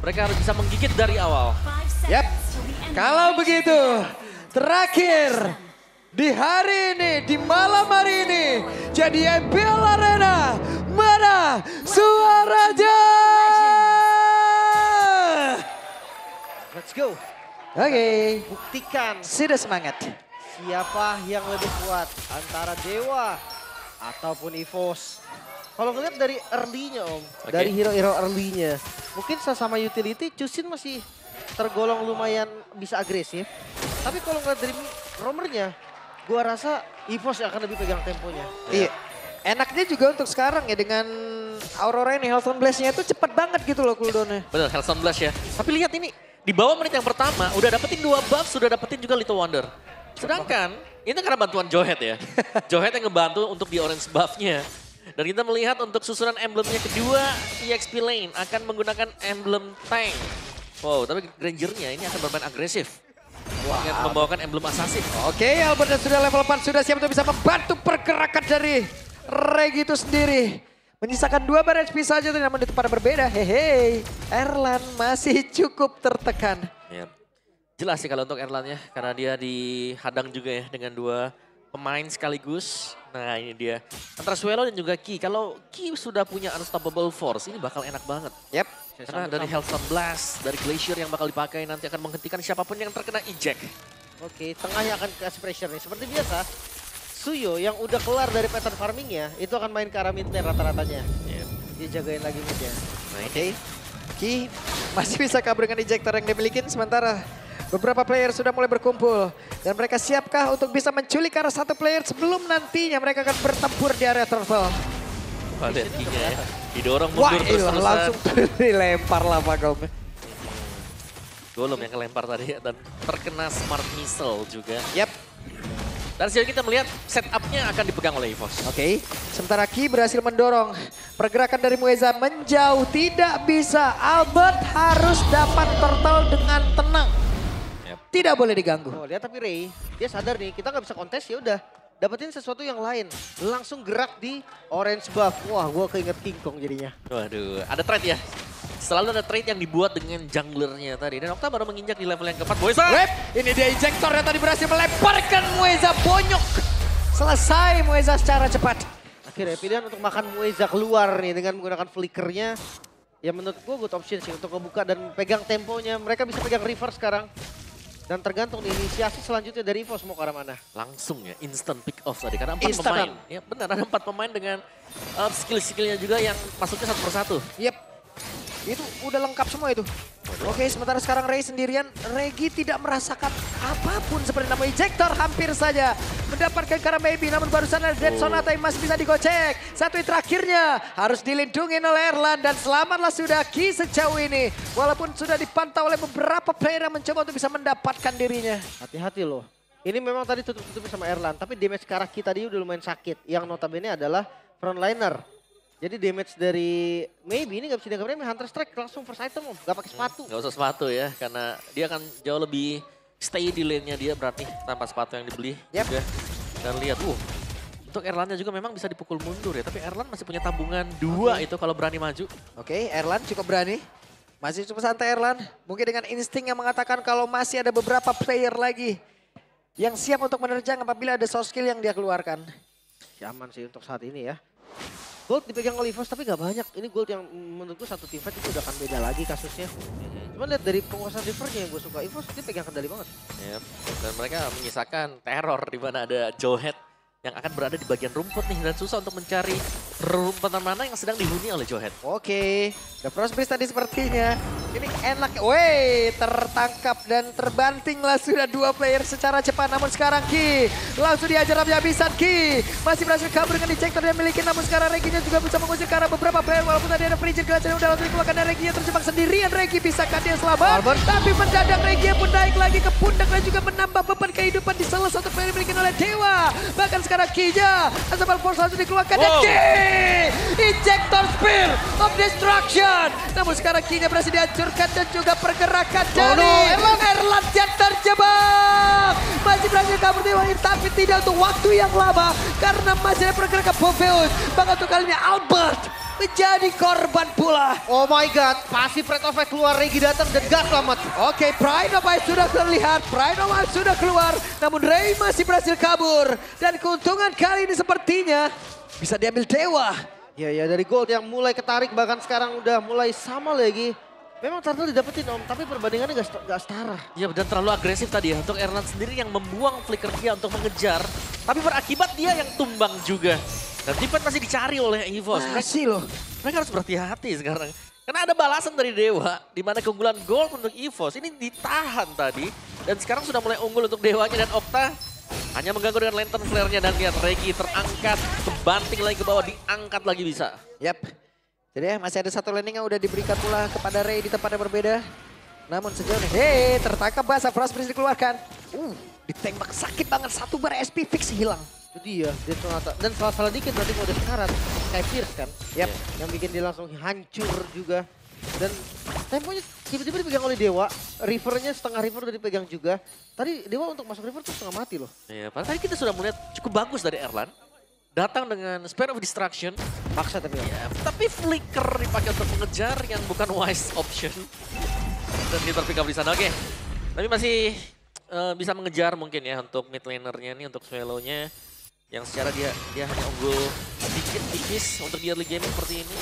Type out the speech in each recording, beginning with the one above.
Mereka harus bisa menggigit dari awal. Yap, kalau begitu terakhir di hari ini, di malam hari ini, jadi MPL Arena, mana suaranya? Let's go. Oke, Buktikan sudah semangat. siapa yang lebih kuat antara Dewa ataupun EVOS. Kalau ngeliat dari early-nya Om, dari hero-hero early-nya, mungkin sama utility Chusin masih tergolong lumayan bisa agresif. Tapi kalau ngeliat dari roamernya, gua rasa EVOS yang akan lebih pegang temponya. Iya. Enaknya juga untuk sekarang ya dengan Aurora ini, Hellstone Blast-nya itu cepat banget gitu loh cooldown-nya. Bener, Hellstone Blast ya. Tapi lihat ini, di bawah menit yang pertama udah dapetin 2 buff, sudah dapetin juga Little Wonder. Sedangkan ini karena bantuan Johet ya. Johet yang ngebantu untuk di orange buff-nya. Dan kita melihat untuk susunan emblemnya kedua, EXP Lane akan menggunakan emblem tank. Wow, tapi Granger-nya ini akan bermain agresif. Dengan membawakan emblem assassin. Oke, Albert dan sudah level 4 sudah siap untuk bisa membantu pergerakan dari Regi itu sendiri. Menyisakan 2 bar HP saja namun itu pada berbeda. Hehe, Erlan masih cukup tertekan. Ya. Jelas sih kalau untuk Erlan ya, karena dia dihadang juga ya dengan 2 pemain sekaligus. Nah ini dia. Antara Suelo dan juga Ki. Kalau Ki sudah punya Unstoppable Force, ini bakal enak banget. Yap. Karena dari Hellstone Blast, dari Glacier yang bakal dipakai nanti akan menghentikan siapapun yang terkena eject. Oke, tengahnya akan kasih pressure nih. Seperti biasa, Suyo yang udah keluar dari pattern farmingnya, itu akan main ke arah mid lane rata-ratanya. Dia jagain lagi midnya. Nah Oke, Ki masih bisa kabur dengan ejector yang dimiliki sementara beberapa player sudah mulai berkumpul. Dan mereka siapkah untuk bisa menculik arah satu player sebelum nantinya mereka akan bertempur di area turtle. Wah, lihat Ki-nya ya. Didorong Wah, mundur terus-terusan. langsung dilempar lah Pak Gom. Golem yang kelempar tadi ya, dan terkena smart missile juga. Yap. Dan sejauh kita melihat setup-nya akan dipegang oleh EVOS. Oke, sementara Ki berhasil mendorong pergerakan dari Mueza menjauh. Tidak bisa, Albert harus dapat turtle dengan tenang. Tidak boleh diganggu. Oh, lihat tapi Ray, dia sadar nih, kita nggak bisa kontes ya udah. Dapetin sesuatu yang lain. Langsung gerak di orange buff. Wah, gua keinget King Kong jadinya. Waduh, ada trade ya. Selalu ada trade yang dibuat dengan junglernya tadi. Dan Okta baru menginjak di level yang keempat. Mueza! Web, ini dia ejectornya tadi berhasil melemparkan Mueza bonyok. Selesai Mueza secara cepat. Akhirnya pilihan untuk makan Mueza keluar nih dengan menggunakan flickernya. Ya menurut gua good option sih untuk ngebuka dan pegang temponya. Mereka bisa pegang river sekarang. Dan tergantung nih inisiasi selanjutnya dari EVOS mau ke arah mana. Langsung ya, instant pick off tadi. Karena 4 Instant. pemain. Ya benar, ada 4 pemain dengan skill-skillnya juga yang masuknya satu persatu. Yep. Itu udah lengkap semua itu. Oke, sementara sekarang Ray sendirian. Regi tidak merasakan apapun seperti nama ejector. Hampir saja mendapatkan karena maybe. Namun barusan ada Dead Sonata yang masih bisa digocek. Satu hit terakhirnya harus dilindungi oleh Erlan. Dan selamatlah sudah Ki sejauh ini. Walaupun sudah dipantau oleh beberapa player yang mencoba untuk bisa mendapatkan dirinya. Hati-hati loh. Ini memang tadi tutup-tutupin sama Erlan. Tapi damage ke arah kita tadi udah lumayan sakit. Yang notabene adalah frontliner. Jadi damage dari maybe ini gak bisa dianggap remeh. Hunter Strike langsung first item Om. Gak pakai sepatu. Gak usah sepatu ya, karena dia akan jauh lebih stay di lane-nya dia berarti tanpa sepatu yang dibeli juga. Dan lihat, untuk Erlannya juga memang bisa dipukul mundur ya. Tapi Erlan masih punya tabungan 2 itu kalau berani maju. Oke, Erlan cukup berani. Masih cukup santai Erlan. Mungkin dengan insting yang mengatakan kalau masih ada beberapa player lagi yang siap untuk menerjang apabila ada soft skill yang dia keluarkan. Aman sih untuk saat ini ya. Gold dipegang oleh EVOS tapi gak banyak. Ini gold yang menurutku satu team fight itu udah akan beda lagi kasusnya. Cuman lihat dari penguasaan rivernya yang gue suka. EVOS dia pegang kendali banget. Yep. Dan mereka menyisakan teror di mana ada Johet yang akan berada di bagian rumput nih. Dan susah untuk mencari rumputan mana yang sedang dihuni oleh Johet. Oke, The Frost Beast tadi sepertinya. Ini enak, wey, tertangkap dan terbantinglah sudah 2 player secara cepat. Namun sekarang Ki langsung diajar habis-habisan. Ki masih berhasil kabur dengan ejector yang miliki. Namun sekarang Reginya juga bisa mengusir ke arah beberapa player. Walaupun tadi ada Frigid Glacier yang udah langsung dikeluarkan dan Reginya terjebak sendirian. Regi bisakah dia selamat? Tapi mendadak Reginya pun naik lagi ke pundak dan juga menambah beban kehidupan di salah satu player yang dimiliki oleh Dewa. Bahkan sekarang Ki-nya Unstoppable Force langsung dikeluarkan dan Ki ejector Spear of Destruction. Namun sekarang Ki-nya berhasil dihancurkan dan juga pergerakan dari Erlan yang terjebak. Masih berhasil kabur Dewa ini tapi tidak untuk waktu yang lama karena masih ada pergerakan Boveus. Bahkan untuk kali ini Albert menjadi korban pula. Oh my god, pasif red effect keluar, Regi datang dan gak selamat. Oke, Dynamite sudah terlihat, Dynamite sudah keluar, namun Ray masih berhasil kabur. Dan keuntungan kali ini sepertinya bisa diambil Dewa. Ya dari Gold yang mulai ketarik, bahkan sekarang udah mulai sama lagi. Memang turtle didapetin Om, tapi perbandingannya gak setara. Ya dan terlalu agresif tadi ya untuk Erlan sendiri yang membuang flicker dia untuk mengejar. Tapi berakibat dia yang tumbang juga. Dan Tipen masih dicari oleh EVOS. Masih loh. Mereka harus berhati-hati sekarang. Karena ada balasan dari Dewa. Di mana keunggulan Gold untuk EVOS ini ditahan tadi. Dan sekarang sudah mulai unggul untuk Dewanya dan Okta. Hanya mengganggu dengan lantern flare-nya dan lihat Regi terangkat. Kebanting lagi ke bawah, diangkat lagi bisa. Yap. Jadi ya masih ada satu landing yang udah diberikan pula kepada Ray di tempat yang berbeda. Namun sejauh ini, tertangkap basah, Frost Breeze dikeluarkan. Ditembak sakit banget, satu bar SP fix hilang. Itu dia, dan salah-salah dikit berarti mau udah sekarat. Kayak Fierce kan, Yap. yang bikin dia langsung hancur juga. Dan temponya tiba-tiba dipegang oleh Dewa, rivernya setengah river udah dipegang juga. Tadi Dewa untuk masuk river tuh setengah mati loh. Ya, padahal tadi kita sudah melihat cukup bagus dari Erlan. Datang dengan Spare of Destruction. Maksa tapi Ya, tapi flicker dipakai untuk mengejar yang bukan wise option. Dan dia terpick up di sana, oke. Tapi masih bisa mengejar mungkin ya untuk mid lanernya nih, untuk Swallow-nya. Yang secara dia hanya unggul sedikit tipis untuk di early gaming seperti ini.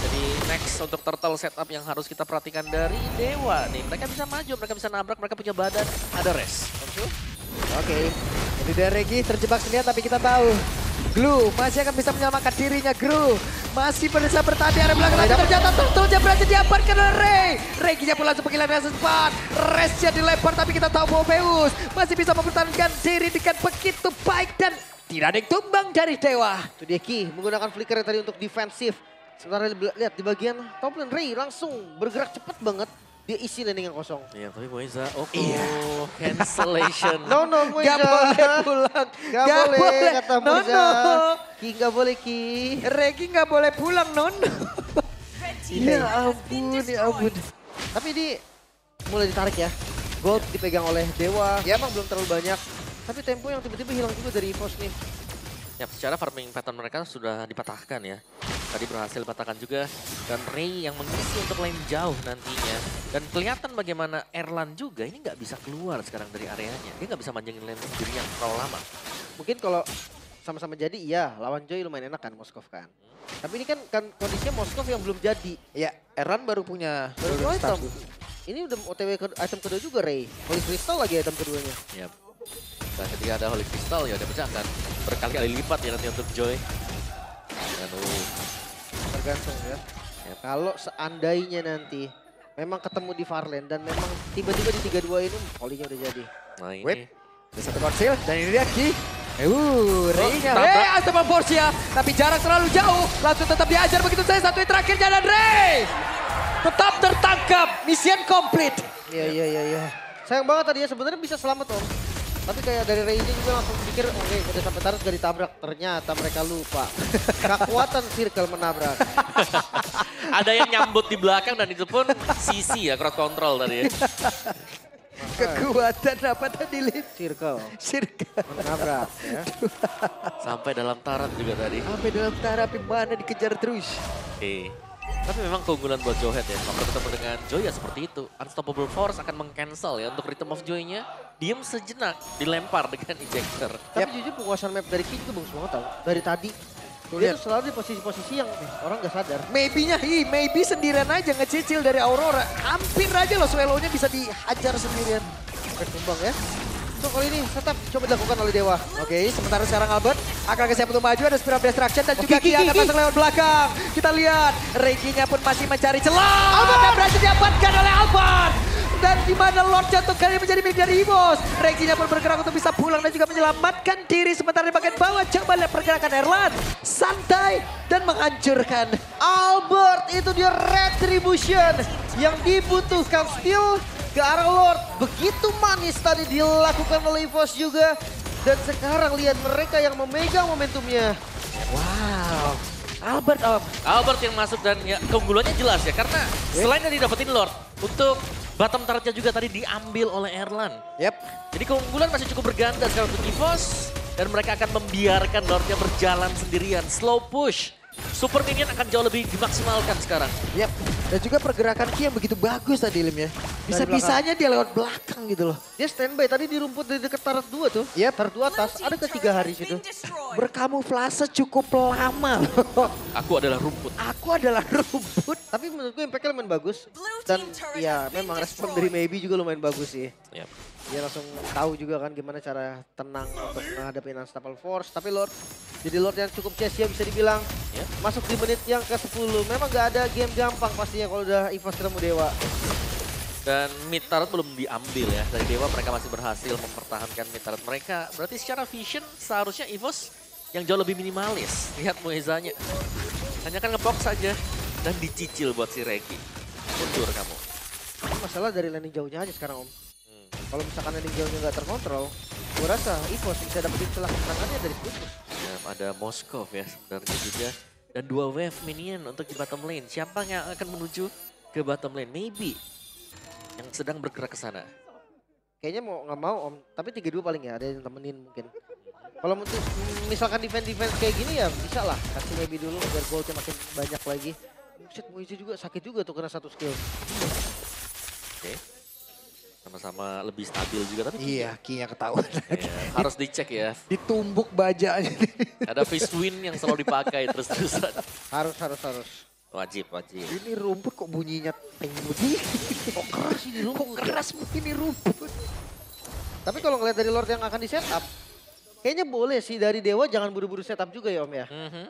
Jadi next untuk turtle setup yang harus kita perhatikan dari Dewa nih. Mereka bisa maju, mereka bisa nabrak, mereka punya badan, ada res. Oke, jadi dari Regi terjebak sendirian tapi kita tahu. Glue masih akan bisa menyelamatkan dirinya, Glue. Masih berusaha bertahan di area belakang, tapi ternyata turtle-nya berhasil diamankan oleh Ray. Reginya pun langsung penghilangan rasa cepat. Resnya dilempar tapi kita tahu Bobeus masih bisa mempertahankan diri dengan begitu baik dan tidak ada yang tumbang dari Dewa. itu dia Ki, menggunakan flicker tadi untuk defensif. Sementara lihat di bagian top lane, Ray langsung bergerak cepat banget. Dia isi landing yang kosong. Iya, tapi Moiza, cancellation. No, Moiza. Gak boleh pulang. Gak boleh, kata No, Moiza. no. Ki gak boleh Ki. Regi gak boleh pulang, Nono. Ya ampun, ya ampun. Tapi ini mulai ditarik ya. Gold dipegang oleh Dewa. Ya emang belum terlalu banyak. Tapi tempo yang tiba-tiba hilang juga dari EVOS nih. Ya, secara farming pattern mereka sudah dipatahkan ya. Tadi berhasil dipatahkan juga. Dan Ray yang mengisi untuk lane jauh nantinya. Dan kelihatan bagaimana Erlan juga ini nggak bisa keluar sekarang dari areanya. Dia nggak bisa manjangin lane sendirian terlalu lama. Mungkin kalau sama-sama jadi iya, lawan Joy lumayan enak kan Moskov kan. Tapi ini kan kondisinya Moskov yang belum jadi. Ya, Erlan baru punya Baru item. Ini udah OTW item kedua juga Ray. Holy Crystal lagi item keduanya. Yap. Nah, ketika ada Holy Crystal ya udah pecahkan. Berkali-kali lipat ya nanti untuk Joy. Dan Tergantung ya. Kalau seandainya nanti memang ketemu di Farland dan memang tiba-tiba di 3-2 ini Holy-nya udah jadi. nah ini. Wait. Ada satu konsil dan ini dia Ki. Ray-nya. tabrak. Astaga Portia. Tapi jarak terlalu jauh. Langsung tetap diajar begitu saja. Satu yang terakhirnya dan Ray. Tetap tertangkap. Mission complete. Iya. Sayang banget tadi ya, sebenarnya bisa selamat Om. Tapi kayak dari Ray juga langsung pikir, oke udah sampai taruh gak ditabrak. Ternyata mereka lupa. Kekuatan circle menabrak. Ada yang nyambut di belakang dan itu pun CC ya, crowd control tadi ya. Kekuatan apa tadi, Lin? Circle Circle. menabrak ya. Sampai dalam taraf juga tadi. Sampai dalam taraf yang mana dikejar terus. Tapi memang keunggulan buat Johead ya. Kalau bertemu dengan Joy ya seperti itu. Unstoppable Force akan meng-cancel ya untuk Rhythm of Joy-nya. Diam sejenak, dilempar dengan ejector. Tapi jujur penguasaan map dari Ki juga bagus banget tau. Dari tadi. Dia tuh selalu di posisi-posisi yang orang gak sadar. Maybe-nya, maybe sendirian aja ngecicil dari Aurora. Hampir aja loh Swallow-nya bisa dihajar sendirian. Berkembang ya. So kali ini tetap coba dilakukan oleh Dewa. Oke, sementara sekarang Albert akan siap untuk maju, ada Spiral Destruction dan juga Ki akan masuk lewat belakang. Kita lihat, Reginya pun masih mencari celah. Albert yang berhasil diamankan oleh Albert. Dan di mana Lord jatuh kali menjadi milik dari EVOS. Reginya pun bergerak untuk bisa pulang dan juga menyelamatkan diri. Sementara di bagian bawah, coba lihat pergerakan Erlan. Santai dan menghancurkan. Albert, itu dia Retribution yang dibutuhkan steal ke arah Lord. Begitu manis tadi dilakukan oleh EVOS juga. Dan sekarang lihat mereka yang memegang momentumnya. Wow. Albert Albert yang masuk dan ya keunggulannya jelas ya. Karena selain dari dapetin Lord, untuk bottom turretnya juga tadi diambil oleh Erlan. Yep. Jadi keunggulan masih cukup berganda sekarang untuk EVOS. Dan mereka akan membiarkan Lordnya berjalan sendirian. Slow push. Super Minion akan jauh lebih dimaksimalkan sekarang. Yap. Dan juga pergerakan Ki yang begitu bagus tadi Lim ya. Bisa-bisanya dia lewat belakang gitu loh. Dia standby tadi di rumput di dekat turret 2 tuh. Yap. Turret 2 atas, ada ketiga hari situ. Berkamuflase cukup lama loh. Aku adalah rumput. Aku adalah rumput. Tapi menurutku Impact-nya lumayan bagus. Dan ya memang respon dari Maybe juga lumayan bagus sih. Yap. Dia langsung tahu juga kan gimana cara tenang untuk menghadapi Unstoppable Force. Tapi Lord, jadi Lord yang cukup chase ya bisa dibilang. Ya. Masuk di menit yang ke-10. Memang gak ada game gampang pastinya kalau udah EVOS ketemu Dewa. Dan mid turret belum diambil ya. Dari Dewa mereka masih berhasil mempertahankan mid turret mereka. Berarti secara vision seharusnya EVOS yang jauh lebih minimalis. Lihat Moezanya. Hanya kan ngepok saja. Dan dicicil buat si Regi. Mundur kamu. Ini masalah dari landing jauhnya aja sekarang Om. Kalau misalkan landing jauhnya nggak terkontrol, gue rasa EVOS bisa dapetin celah kemenangannya dari Sputus. Ya, ada Moskov ya sebenarnya juga. Dan 2 wave minion untuk di bottom lane. Siapa yang akan menuju ke bottom lane? Maybe yang sedang bergerak ke sana. Kayaknya mau nggak mau Om, tapi 3-2 paling ya, ada yang temenin mungkin. Kalau misalkan defense kayak gini ya bisa lah, kasih Maybe dulu biar goldnya makin banyak lagi. Buset, Moise juga sakit juga tuh kena satu skill. Oke. Sama-sama lebih stabil juga tapi Iya, Ki-nya ketahuan. ya, harus dicek ya. Ditumbuk bajanya. Ada face win yang selalu dipakai terus-terusan. Harus. Wajib. Ini rumput kok bunyinya teng begini. Kok keras ini Kok rumput? keras begini rumput. Tapi kalau ngeliat dari Lord yang akan di setup, kayaknya boleh sih dari Dewa jangan buru-buru setup juga ya Om ya.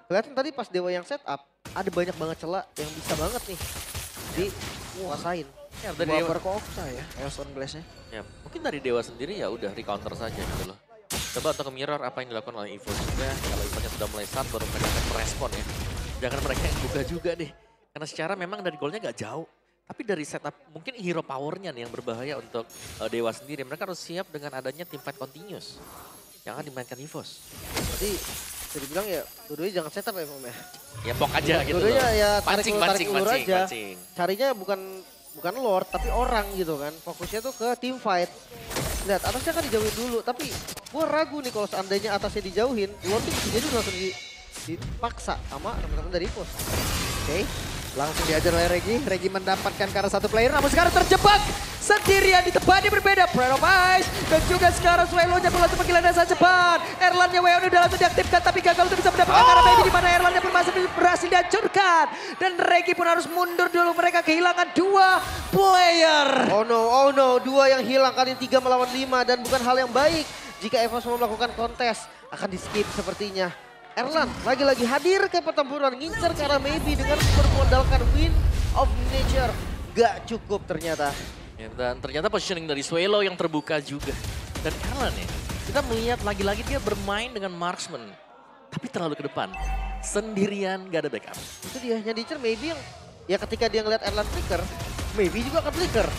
Kelihatan tadi pas Dewa yang setup, ada banyak banget celah yang bisa banget nih dikuasain. Ya, dari Dua Dewa, Berkoksa ya, Eos on Blast-nya. ya, mungkin dari Dewa sendiri ya udah recounter saja gitu loh. Coba untuk mirror apa yang dilakukan oleh EVOS juga. Kalau EVOS-nya sudah mulai start baru mereka akan merespon ya. Jangan mereka yang buka juga deh. Karena secara memang dari goalnya gak jauh. Tapi dari setup mungkin hero powernya nih yang berbahaya untuk Dewa sendiri. Mereka harus siap dengan adanya teamfight continuous yang akan dimainkan EVOS. Jadi bisa dibilang ya dua-duanya jangan setup ya Om ya. Ya pok aja gitu loh. Dua-duanya ya tarik Pancing. ulur aja. Carinya bukan Lord tapi orang gitu kan. Fokusnya tuh ke team fight. Lihat atasnya kan dijauhin dulu. Tapi gue ragu nih kalau seandainya atasnya dijauhin. Lord tuh bisa jadi langsung dipaksa sama teman-teman dari EVOS. Oke, langsung diajar oleh Regi. Regi mendapatkan karena satu player, namun sekarang terjebak sendirian di tempat yang berbeda. Pride of Ice dan juga sekarang Swelo-nya langsung panggilan dasar cepat. Erlan-nya WO udah langsung diaktifkan tapi gagal untuk bisa mendapatkan karena Baby di mana Erlan-nya pun masih berhasil dihancurkan. Dan Regi pun harus mundur dulu, mereka kehilangan 2 player. Oh no, 2 yang hilang kali 3 melawan 5 dan bukan hal yang baik. Jika EVOS mau melakukan kontes akan di skip sepertinya. Erlan lagi-lagi hadir ke pertempuran, ngincer ke arah Maybe dengan bermodalkan Wind of Nature. Gak cukup ternyata. Ya, dan ternyata positioning dari Swelo yang terbuka juga. Dan Erlan ya, kita melihat lagi-lagi dia bermain dengan marksman. Tapi terlalu ke depan. Sendirian, gak ada backup. Itu dia, yang diincer Maybe yang ya ketika dia ngeliat Erlan flicker, Maybe juga akan flicker.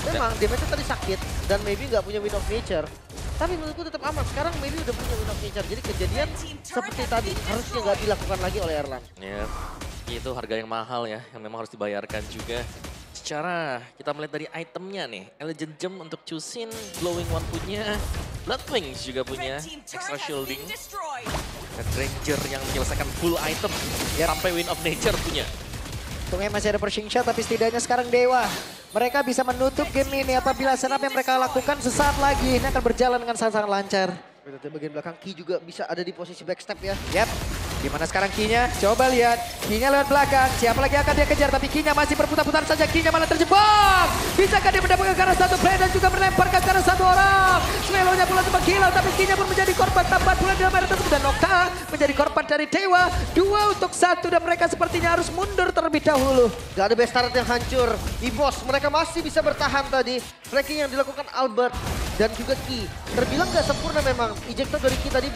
Memang damage-nya tadi sakit dan Maybe gak punya Wind of Nature. Tapi menurutku tetap aman, sekarang Maybe udah punya Wind of Nature. Jadi kejadian seperti tadi harusnya gak dilakukan lagi oleh Erlan. Ya, itu harga yang mahal ya, yang memang harus dibayarkan juga. Secara kita melihat dari itemnya nih, Elegant Gem untuk Chusin, Glowing One punya, Blood Wings juga punya, Extra Shielding, dan Ranger yang menyelesaikan full item, sampai Wind of Nature punya. Untungnya masih ada pushing shot tapi setidaknya sekarang Dewa. Mereka bisa menutup game ini apabila setup yang mereka lakukan sesaat lagi. Ini akan berjalan dengan sangat-sangat lancar. Berarti bagian belakang Ki juga bisa ada di posisi backstep ya. Yap. Gimana sekarang Ki-nya? Coba lihat. Ki-nya lewat belakang. Siapa lagi akan dia kejar? Tapi Ki-nya masih berputar-putar saja. Ki-nya malah terjebak. Bisakah dia mendapatkan karena satu play dan juga melemparkan karena satu orang. Swelo-nya pula sempat hilang. Tapi Ki-nya pun menjadi korban tambahan pula dalam area tersebut. Dan Nocta menjadi korban dari Dewa. 2 untuk 1 dan mereka sepertinya harus mundur terlebih dahulu. Gak ada best turret yang hancur. EVOS mereka masih bisa bertahan tadi. Flanking yang dilakukan Albert dan juga Ki. Terbilang gak sempurna memang. Ejector dari Ki tadi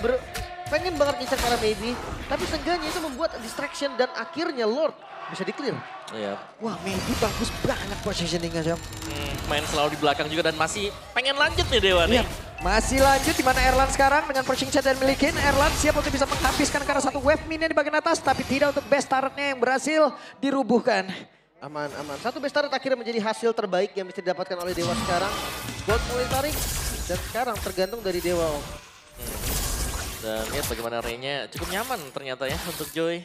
pengen banget ngincar karena Maybe. Tapi seenggaknya itu membuat distraction dan akhirnya Lord bisa di-clear. Iya. Wah, Maybe bagus banget positioningnya, Jam. Main selalu di belakang juga dan masih pengen lanjut nih Dewa nih. Masih lanjut di mana Erlan sekarang dengan pushing shot dan milikin. Erlan siap untuk bisa menghabiskan karena satu wave minion di bagian atas. Tapi tidak untuk best turretnya yang berhasil dirubuhkan. Aman. Satu best turret akhirnya menjadi hasil terbaik yang bisa didapatkan oleh Dewa sekarang. Gold mulai tarik dan sekarang tergantung dari Dewa. Dan lihat bagaimana Ray-nya cukup nyaman ternyata ya untuk Joy.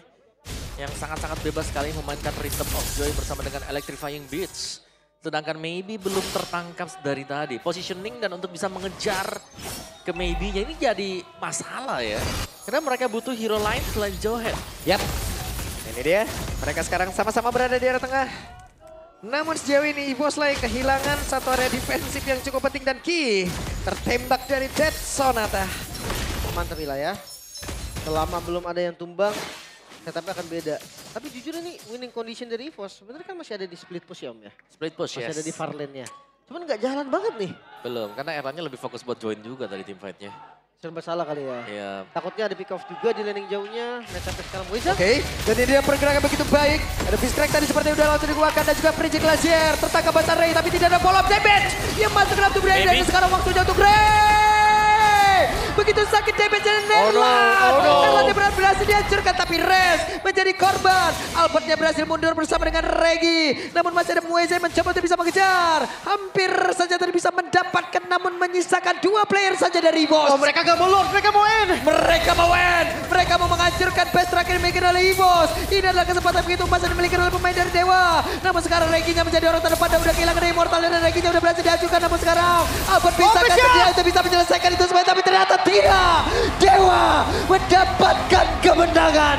yang sangat-sangat bebas sekali memainkan Rhythm of Joy bersama dengan Electrifying Beats. Sedangkan Maybe belum tertangkap dari tadi. Positioning dan untuk bisa mengejar ke Maybe-nya ini jadi masalah ya. Karena mereka butuh hero lain selain Johet. Yap, ini dia. Mereka sekarang sama-sama berada di area tengah. Namun sejauh ini EVOS Lane kehilangan satu area defensif yang cukup penting dan Ki tertembak dari Dead Sonata. Mantap ya. Selama belum ada yang tumbang, setupnya akan beda. Tapi jujur ini winning condition dari EVOS sebenarnya kan masih ada di split push ya Om ya? Split push, masih yes. ada di far lane-nya. Cuman nggak jalan banget nih. Belum, karena Eranya lebih fokus buat join juga tadi tim fight-nya. Serba salah kali ya. Iya. Takutnya ada pick off juga di landing jauhnya. Match-up sekarang Wizard. Oke, dan ini dia pergerakan begitu baik. Ada Biscrack tadi seperti udah langsung dikeluarkan dan juga Frigid Glacier. Tertangkap Basar Ray tapi tidak ada follow up damage. Yang masuk ke dalam tubuh Ray dan sekarang waktunya untuk Ray. Begitu sakit damage dari Nerland. Nerlandnya berhasil dihancurkan tapi Rez menjadi korban. Albertnya berhasil mundur bersama dengan Regi. Namun masih ada Mueze mencoba untuk bisa mengejar. Hampir saja tadi bisa mendapatkan namun menyisakan 2 player saja dari EVOS. Oh mereka gak mau lord, mereka mau end. Mereka mau end. Mereka mau menghancurkan base terakhir yang dimiliki oleh EVOS. Ini adalah kesempatan begitu emas yang dimiliki oleh pemain dari Dewa. Namun sekarang Reginya menjadi orang terdepan dan udah kehilangan Immortal dan Reginya udah berhasil dihancurkan. Namun sekarang Albert bisa dia untuk bisa menyelesaikan itu semua tapi ternyata tidak. Dewa mendapatkan kemenangan.